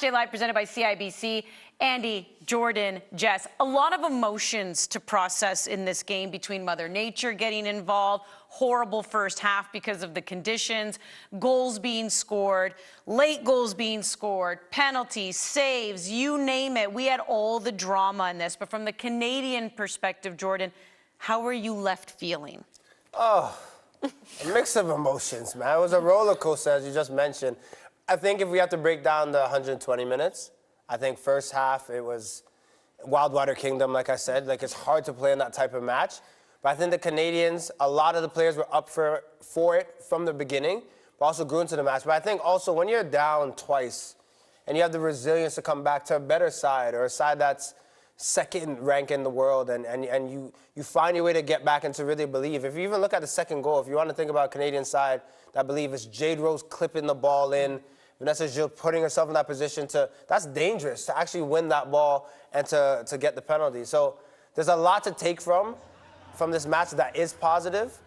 Matchday Live presented by CIBC. Andy, Jordan, Jess, a lot of emotions to process in this game between Mother Nature getting involved, horrible first half because of the conditions, goals being scored, late goals being scored, penalties, saves, you name it. We had all the drama in this. But from the Canadian perspective, Jordan, how were you left feeling? Oh, a mix of emotions, man. It was a roller coaster, as you just mentioned. I think if we have to break down the 120 minutes, I think first half it was Wild Water Kingdom, like I said. Like, it's hard to play in that type of match. But I think the Canadians, a lot of the players were up for it from the beginning, but also grew into the match. But I think also when you're down twice and you have the resilience to come back to a better side or a side that's second rank in the world and you find your way to get back and to really believe. If you even look at the second goal, if you want to think about Canadian side, I believe it's Jade Rose clipping the ball in, Vanessa Gilles putting herself in that position that's dangerous, to actually win that ball and to get the penalty. So there's a lot to take from this match that is positive.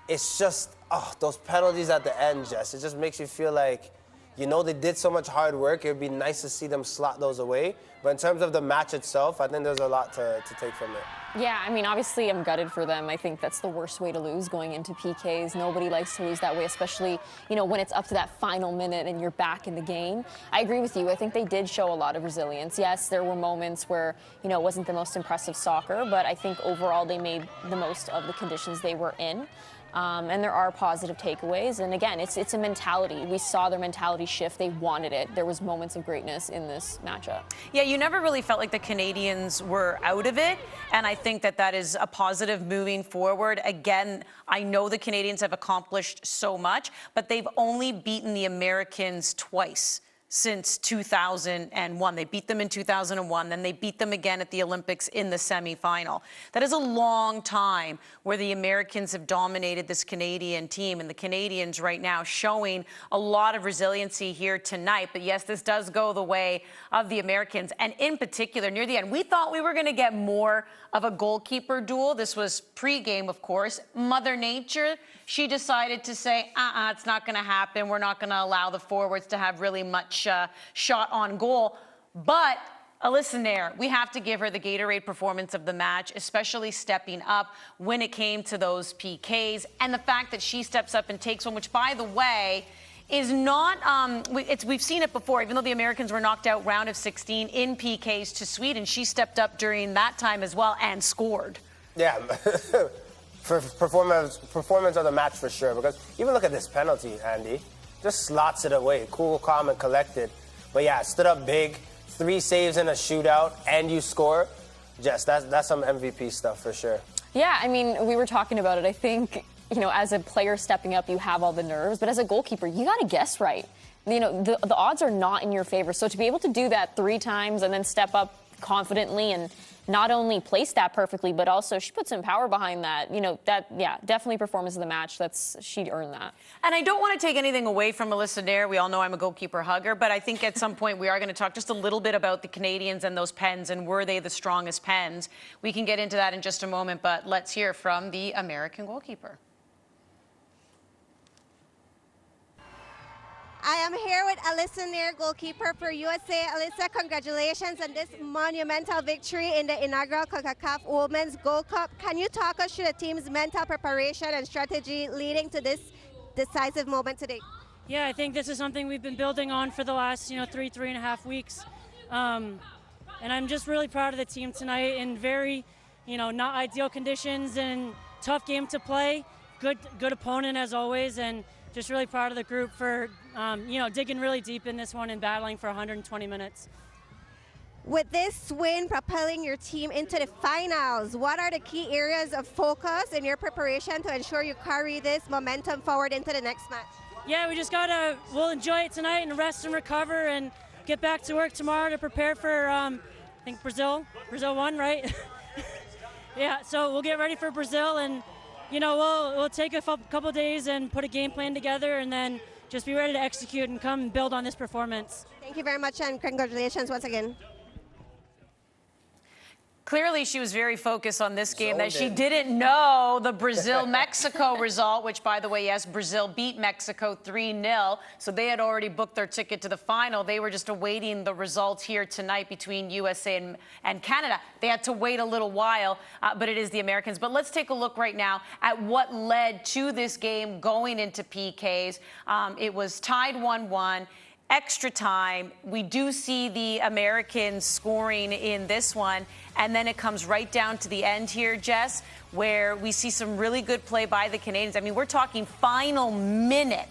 It's just, those penalties at the end, Jess, it just makes you feel like, they did so much hard work. It would be nice to see them slot those away. But in terms of the match itself, I think there's a lot to take from it. Yeah, I mean, obviously I'm gutted for them. I think that's the worst way to lose, going into PKs. Nobody likes to lose that way, especially, when it's up to that final minute and you're back in the game. I agree with you. I think they did show a lot of resilience. Yes, there were moments where, it wasn't the most impressive soccer, but I think overall they made the most of the conditions they were in. And there are positive takeaways. And again, it's a mentality. We saw their mentality shift. They wanted it. There was moments of greatness in this matchup. Yeah, you never really felt like the Canadians were out of it. And I think that is a positive moving forward. Again, I know the Canadians have accomplished so much, but they've only beaten the Americans twice since 2001. They beat them in 2001, then they beat them again at the Olympics in the semifinal. That is a long time where the Americans have dominated this Canadian team, and the Canadians right now showing a lot of resiliency here tonight. But yes, this does go the way of the Americans, and in particular, near the end, we thought we were going to get more of a goalkeeper duel. This was pre-game, of course. Mother Nature, she decided to say, it's not going to happen. We're not going to allow the forwards to have really much shot on goal. But Alyssa Naeher, we have to give her the Gatorade performance of the match, especially stepping up when it came to those PKs, and the fact that she steps up and takes one, which, by the way, is not, we've seen it before. Even though the Americans were knocked out round of 16 in PKs to Sweden, she stepped up during that time as well and scored. Yeah, for performance of the match for sure. Because even look at this penalty, Andy. Just slots it away, cool, calm, and collected. But yeah, stood up big, 3 saves in a shootout, and you score. Jess, that's some MVP stuff for sure. Yeah, I mean, we were talking about it. I think, as a player stepping up, you have all the nerves. But as a goalkeeper, you got to guess right. The odds are not in your favor. So to be able to do that 3 times and then step up confidently and not only place that perfectly, but also she put some power behind that. Definitely performance of the match. She earned that. And I don't want to take anything away from Alyssa Naeher. We all know I'm a goalkeeper hugger, but I think at some point we are going to talk just a little bit about the Canadians and those pens, and were they the strongest pens? We can get into that in just a moment, but let's hear from the American goalkeeper. I am here with Alyssa Naeher, goalkeeper for USA. Alyssa, congratulations on this monumental victory in the inaugural Concacaf Women's Gold Cup. Can you talk us through the team's mental preparation and strategy leading to this decisive moment today? Yeah, I think this is something we've been building on for the last, 3.5 weeks. And I'm just really proud of the team tonight in very, not ideal conditions and tough game to play. Good opponent as always, and just really proud of the group for, digging really deep in this one and battling for 120 minutes. With this win propelling your team into the finals, what are the key areas of focus in your preparation to ensure you carry this momentum forward into the next match? Yeah, we'll enjoy it tonight and rest and recover and get back to work tomorrow to prepare for, I think Brazil won, right? Yeah, so we'll get ready for Brazil, and we'll take a couple days and put a game plan together, and then just be ready to execute and come and build on this performance. Thank you very much, and congratulations once again. Clearly, she was very focused on this game, that she Zoned in. didn't know the Brazil-Mexico result, which, by the way, yes, Brazil beat Mexico 3-0. So they had already booked their ticket to the final. They were just awaiting the results here tonight between USA and Canada. They had to wait a little while, but it is the Americans. But let's take a look right now at what led to this game going into PKs. It was tied 1-1. Extra time. We do see the Americans scoring in this one, and then it comes right down to the end here, Jess, where we see some really good play by the Canadians. I mean, we're talking final minute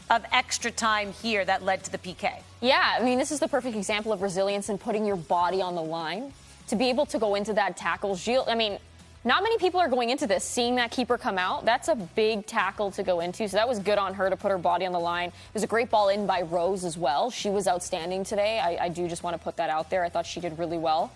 of extra time here that led to the PK. Yeah, I mean, this is the perfect example of resilience and putting your body on the line. To be able to go into that tackle, I mean, not many people are going into this, seeing that keeper come out. That's a big tackle to go into, so that was good on her to put her body on the line. There's a great ball in by Rose as well. She was outstanding today. I do just want to put that out there. I thought she did really well.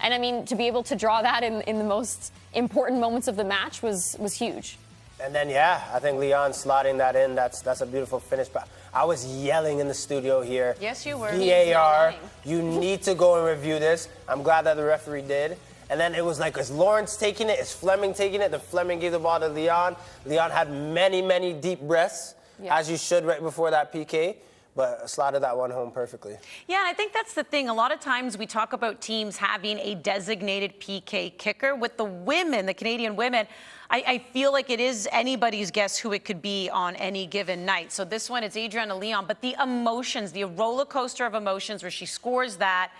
And, I mean, to be able to draw that in the most important moments of the match was huge. And then, yeah, I think Leon slotting that in, that's a beautiful finish. But I was yelling in the studio here. Yes, you were. VAR, you need to go and review this. I'm glad that the referee did. And then it was like, is Lawrence taking it? Is Fleming taking it? Then Fleming gave the ball to Leon. Leon had many, many deep breaths, as you should right before that PK, but slotted that one home perfectly. Yeah, and I think that's the thing. A lot of times we talk about teams having a designated PK kicker. With the women, the Canadian women, I feel like it is anybody's guess who it could be on any given night. So this one, it's Adriana Leon. But the emotions, the roller coaster of emotions where she scores that,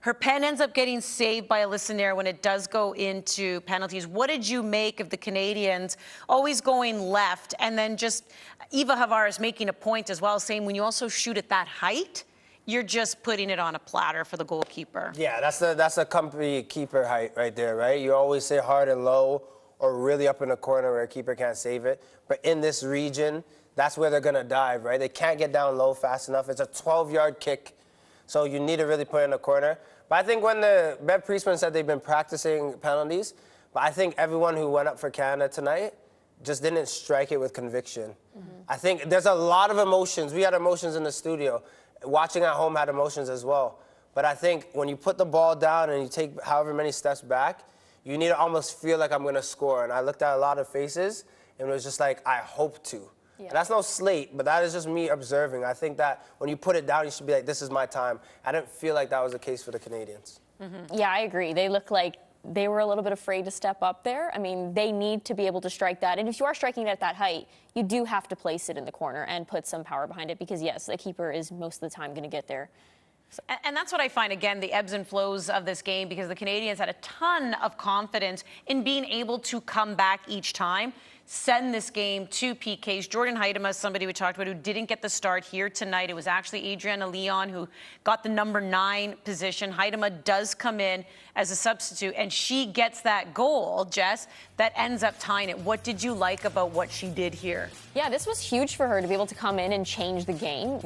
her pen ends up getting saved by Alyssa Naeher when it does go into penalties. What did you make of the Canadians always going left, and then just Eva Havares making a point as well, saying when you also shoot at that height, you're just putting it on a platter for the goalkeeper. Yeah, that's a company keeper height right there, right? You always say hard and low or really up in the corner where a keeper can't save it. But in this region, that's where they're going to dive, right? They can't get down low fast enough. It's a 12-yard kick. So you need to really put it in the corner. But I think when the Bev Priestman said they've been practicing penalties, but I think everyone who went up for Canada tonight just didn't strike it with conviction. I think there's a lot of emotions. We had emotions in the studio. Watching at home had emotions as well. But I think when you put the ball down and you take however many steps back, you need to almost feel like I'm going to score. And I looked at a lot of faces, and it was just like, I hope to. Yeah. That's no slate, but that is just me observing. I think that when you put it down, you should be like, this is my time. I didn't feel like that was the case for the Canadians. Yeah, I agree. They look like they were a little bit afraid to step up there. I mean, they need to be able to strike that. And if you are striking it at that height, you do have to place it in the corner and put some power behind it because, yes, the keeper is most of the time going to get there. And that's what I find, again, the ebbs and flows of this game, because the Canadians had a ton of confidence in being able to come back each time, send this game to PKs. Jordan Huitema, somebody we talked about, who didn't get the start here tonight. It was actually Adriana Leon who got the number 9 position. Huitema does come in as a substitute, and she gets that goal, Jess, that ends up tying it. What did you like about what she did here? Yeah, this was huge for her to be able to come in and change the game.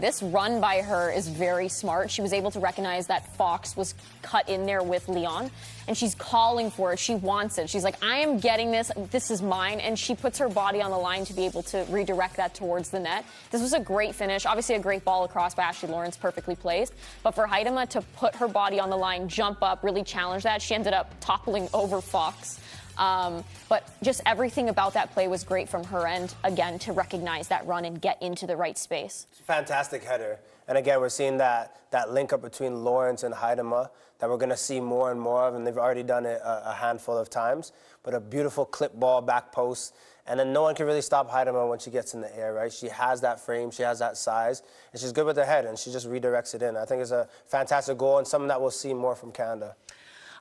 This run by her is very smart. She was able to recognize that Fox was cut in there with Leon, and she's calling for it. She wants it. She's like, I am getting this. This is mine. And she puts her body on the line to be able to redirect that towards the net. This was a great finish. Obviously, a great ball across by Ashley Lawrence, perfectly placed. But for Huitema to put her body on the line, jump up, really challenge that, she ended up toppling over Fox. But just everything about that play was great from her end, again, to recognize that run and get into the right space. Fantastic header. And again, we're seeing that link up between Lawrence and Huitema that we're going to see more and more of, and they've already done it a handful of times. But a beautiful clip ball, back post, and then no one can really stop Huitema when she gets in the air, right? She has that frame, she has that size, and she's good with the head, and she just redirects it in. I think it's a fantastic goal and something that we'll see more from Canada.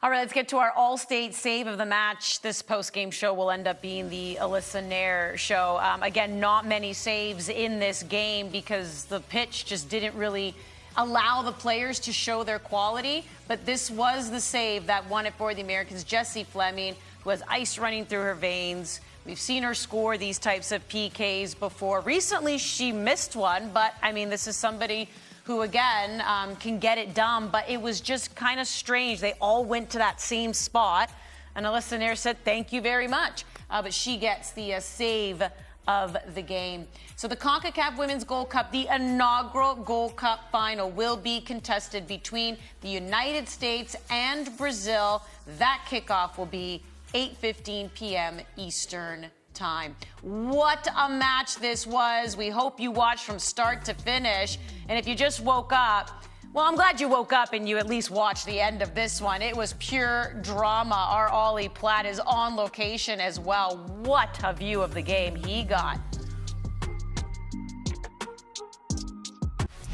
All right, let's get to our all-state save of the match. This post-game show will end up being the Alyssa Naeher show. Again, not many saves in this game because the pitch just didn't really allow the players to show their quality. But this was the save that won it for the Americans. Jessie Fleming, who has ice running through her veins. We've seen her score these types of PKs before. Recently, she missed one, but, I mean, this is somebody who, again, can get it done. But it was just kind of strange. They all went to that same spot. And Alyssa Naeher said, thank you very much. But she gets the save of the game. So the Concacaf Women's Gold Cup, the inaugural Gold Cup final, will be contested between the United States and Brazil. That kickoff will be 8:15 p.m. Eastern time. What a match this was. We hope you watched from start to finish. And if you just woke up, well, I'm glad you woke up and you at least watched the end of this one. It was pure drama. Our Ollie Platt is on location as well. What a view of the game he got.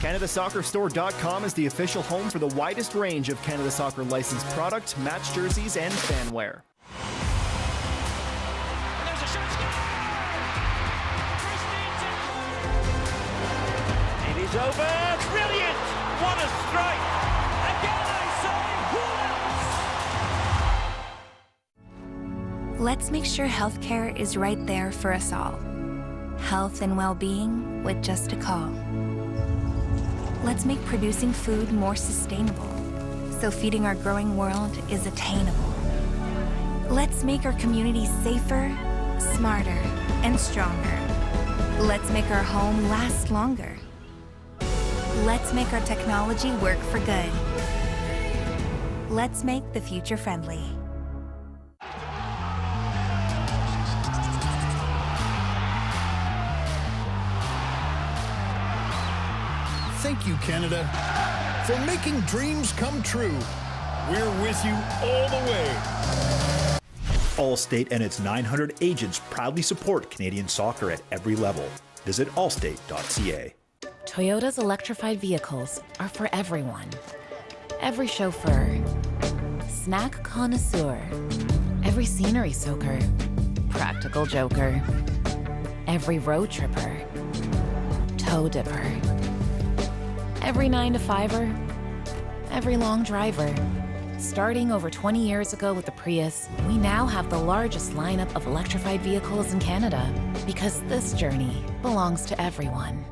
CanadaSoccerStore.com is the official home for the widest range of Canada Soccer licensed product, match jerseys, and fanwear. It is over. Brilliant. What a strike. Again, I say, who else? Let's make sure healthcare is right there for us all. Health and well-being with just a call. Let's make producing food more sustainable, so feeding our growing world is attainable. Let's make our communities safer, smarter, and stronger. Let's make our home last longer. Let's make our technology work for good. Let's make the future friendly. Thank you, Canada, for making dreams come true. We're with you all the way. Allstate and its 900 agents proudly support Canadian soccer at every level. Visit allstate.ca. Toyota's electrified vehicles are for everyone. Every chauffeur, snack connoisseur, every scenery soaker, practical joker, every road tripper, toe dipper, every 9-to-5er, every long driver. Starting over 20 years ago with the Prius, we now have the largest lineup of electrified vehicles in Canada because this journey belongs to everyone.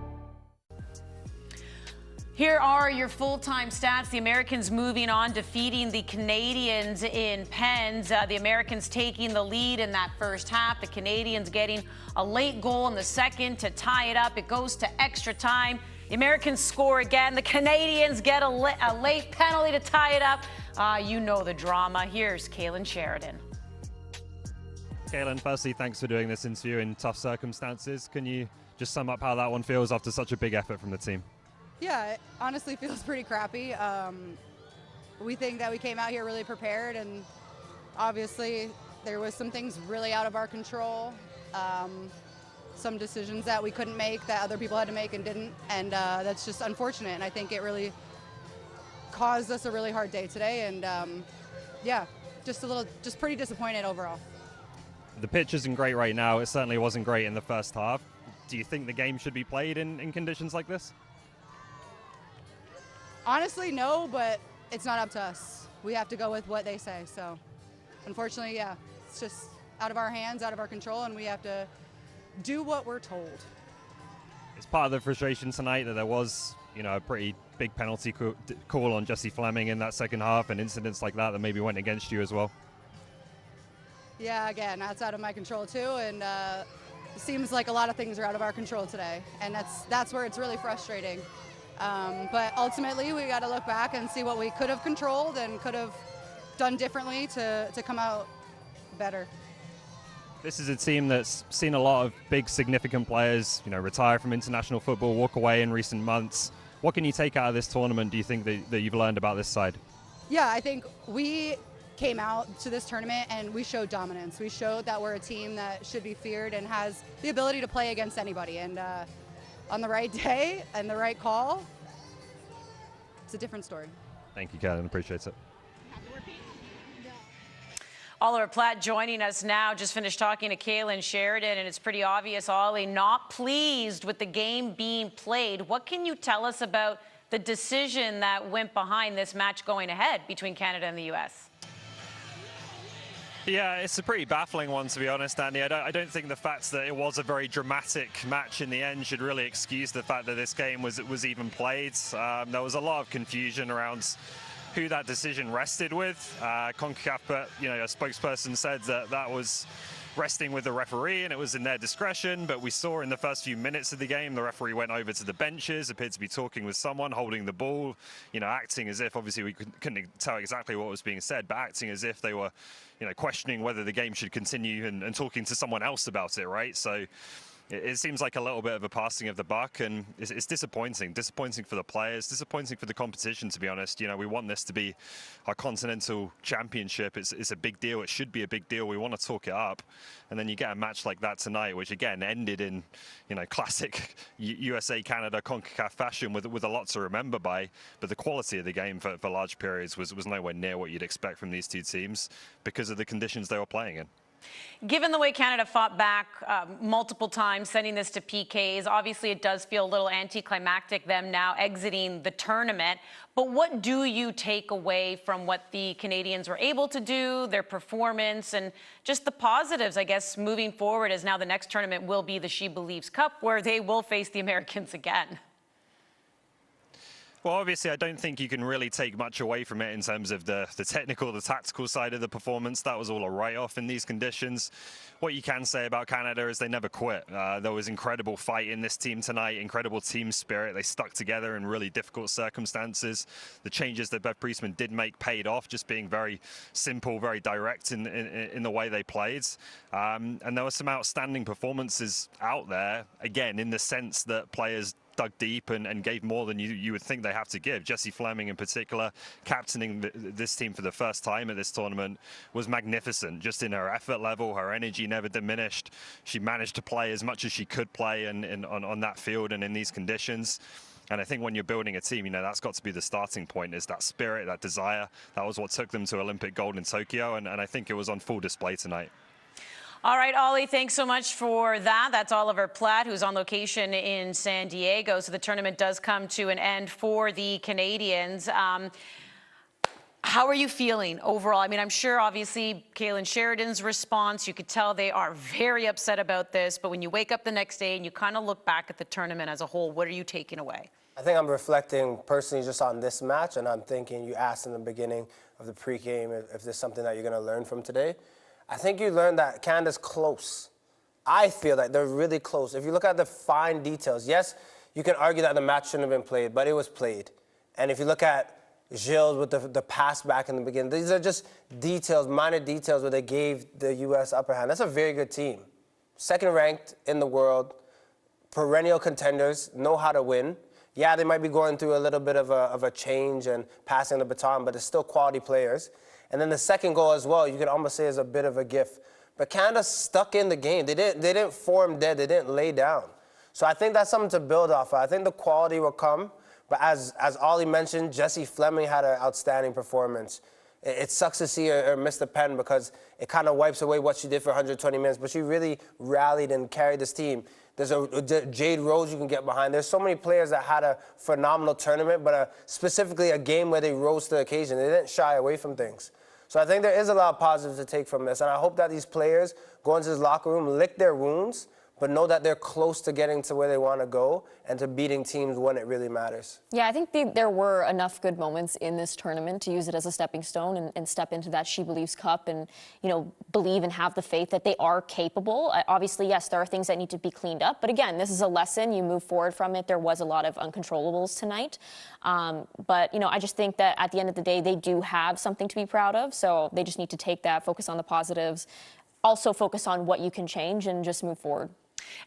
Here are your full-time stats. The Americans moving on, defeating the Canadians in pens. The Americans taking the lead in that first half. The Canadians getting a late goal in the second to tie it up. It goes to extra time. The Americans score again. The Canadians get a late penalty to tie it up. You know the drama. Here's Kailen Sheridan. Kailen, firstly, thanks for doing this interview in tough circumstances. Can you just sum up how that one feels after such a big effort from the team? Yeah, it honestly feels pretty crappy. We think that we came out here really prepared, and obviously there was some things really out of our control. Some decisions that we couldn't make that other people had to make and didn't, and that's just unfortunate, and I think it really caused us a really hard day today, and yeah, just pretty disappointed overall. The pitch isn't great right now. It certainly wasn't great in the first half. Do you think the game should be played in conditions like this? Honestly, no, but it's not up to us. We have to go with what they say, so unfortunately, yeah, it's just out of our hands, out of our control, and we have to do what we're told. It's part of the frustration tonight that there was, a pretty big penalty call on Jesse Fleming in that second half, and incidents like that maybe went against you as well. Yeah, again, that's out of my control too, and it seems like a lot of things are out of our control today, and that's where it's really frustrating. But ultimately, we got to look back and see what we could have controlled and could have done differently to come out better. This is a team that's seen a lot of big, significant players, retire from international football, walk away in recent months. What can you take out of this tournament, do you think, that you've learned about this side? Yeah, I think we came out to this tournament and we showed dominance. We showed that we're a team that should be feared and has the ability to play against anybody. And on the right day and the right call, it's a different story. Thank you, Kailen. Appreciate it. Oliver Platt joining us now. Just finished talking to Kailen Sheridan, and it's pretty obvious, Ollie, not pleased with the game being played. What can you tell us about the decision that went behind this match going ahead between Canada and the U.S.? Yeah, it's a pretty baffling one, to be honest, Andy. I don't think the fact that it was a very dramatic match in the end should really excuse the fact that this game was even played. There was a lot of confusion around who that decision rested with. Concacaf, a spokesperson said that was resting with the referee, and it was in their discretion. But we saw in the first few minutes of the game, the referee went over to the benches, appeared to be talking with someone, holding the ball, acting as if, obviously we couldn't tell exactly what was being said, but acting as if they were, questioning whether the game should continue and talking to someone else about it, right? So it seems like a little bit of a passing of the buck, and it's disappointing. Disappointing for the players, disappointing for the competition, to be honest. We want this to be our continental championship. It's a big deal. It should be a big deal. We want to talk it up. And then you get a match like that tonight, which again ended in, classic USA-Canada Concacaf fashion with a lot to remember by. But the quality of the game for large periods was nowhere near what you'd expect from these two teams because of the conditions they were playing in. Given the way Canada fought back multiple times, sending this to PKs, obviously it does feel a little anticlimactic, them now exiting the tournament. But what do you take away from what the Canadians were able to do, their performance, and just the positives, I guess, moving forward, as now the next tournament will be the She Believes Cup, where they will face the Americans again? Well, obviously, I don't think you can really take much away from it in terms of the technical, the tactical side of the performance. That was all a write-off in these conditions. What you can say about Canada is they never quit. There was incredible fight in this team tonight, incredible team spirit. They stuck together in really difficult circumstances. The changes that Bev Priestman did make paid off, just being very simple, very direct in the way they played. And there were some outstanding performances out there, again, in the sense that players dug deep and gave more than you would think they have to give. Jessie Fleming in particular, captaining this team for the first time at this tournament, was magnificent. Just in her effort level, her energy never diminished. She managed to play as much as she could play on that field and in these conditions. And I think when you're building a team, that's got to be the starting point, is that spirit, that desire. That was what took them to Olympic gold in Tokyo, and I think it was on full display tonight. All right, Ollie, thanks so much for that. That's Oliver Platt, who's on location in San Diego. So the tournament does come to an end for the Canadians. How are you feeling overall? I mean, I'm sure, obviously, Kailen Sheridan's response, you could tell they are very upset about this. But when you wake up the next day and you kind of look back at the tournament as a whole, what are you taking away? I think I'm reflecting personally just on this match, and I'm thinking, you asked in the beginning of the pregame if there's something that you're going to learn from today. I think you learned that Canada's close. I feel like they're really close. If you look at the fine details, yes, you can argue that the match shouldn't have been played, but it was played. And if you look at Gilles with the pass back in the beginning, these are just details, minor details where they gave the U.S. upper hand. That's a very good team. Second ranked in the world, perennial contenders, know how to win. Yeah, they might be going through a little bit of a change and passing the baton, but they're still quality players. And then the second goal as well, you could almost say is a bit of a gift. But Canada stuck in the game. They didn't form dead. They didn't lay down. So I think that's something to build off of. I think the quality will come. But as Ollie mentioned, Jessie Fleming had an outstanding performance. It sucks to see her miss the pen because it kind of wipes away what she did for 120 minutes. But she really rallied and carried this team. There's a Jade Rose you can get behind. There's so many players that had a phenomenal tournament, but specifically a game where they rose to the occasion. They didn't shy away from things. So I think there is a lot of positives to take from this, and I hope that these players go into this locker room, lick their wounds, but know that they're close to getting to where they want to go and to beating teams when it really matters. Yeah, I think there were enough good moments in this tournament to use it as a stepping stone and step into that She Believes Cup and, believe and have the faith that they are capable. Obviously, yes, there are things that need to be cleaned up. But again, this is a lesson. You move forward from it. There was a lot of uncontrollables tonight. But, I just think that at the end of the day, they do have something to be proud of. So they just need to take that, focus on the positives, also focus on what you can change and just move forward.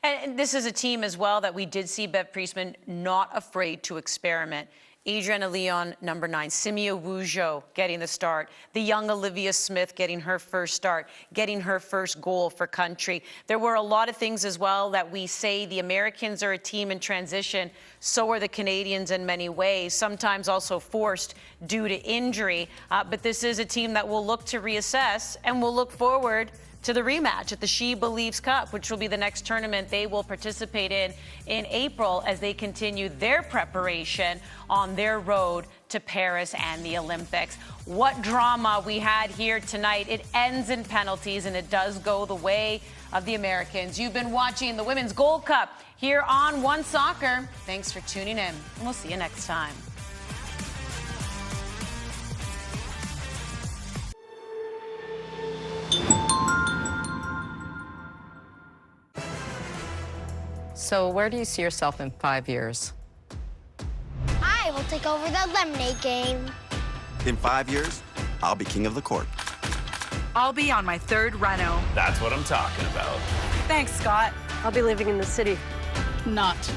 And this is a team as well that we did see Bev Priestman not afraid to experiment. Adriana Leon, number 9, Simia Wujo getting the start, the young Olivia Smith getting her first start, getting her first goal for country. There were a lot of things as well that we say the Americans are a team in transition, so are the Canadians in many ways, sometimes also forced due to injury. But this is a team that will look to reassess and will look forward to the rematch at the She Believes Cup, which will be the next tournament they will participate in April as they continue their preparation on their road to Paris and the Olympics. What drama we had here tonight. It ends in penalties, and it does go the way of the Americans. You've been watching the Women's Gold Cup here on One Soccer. Thanks for tuning in, and we'll see you next time. So where do you see yourself in 5 years? I will take over the lemonade game. In 5 years, I'll be king of the court. I'll be on my 3rd reno. That's what I'm talking about. Thanks, Scott. I'll be living in the city. Not.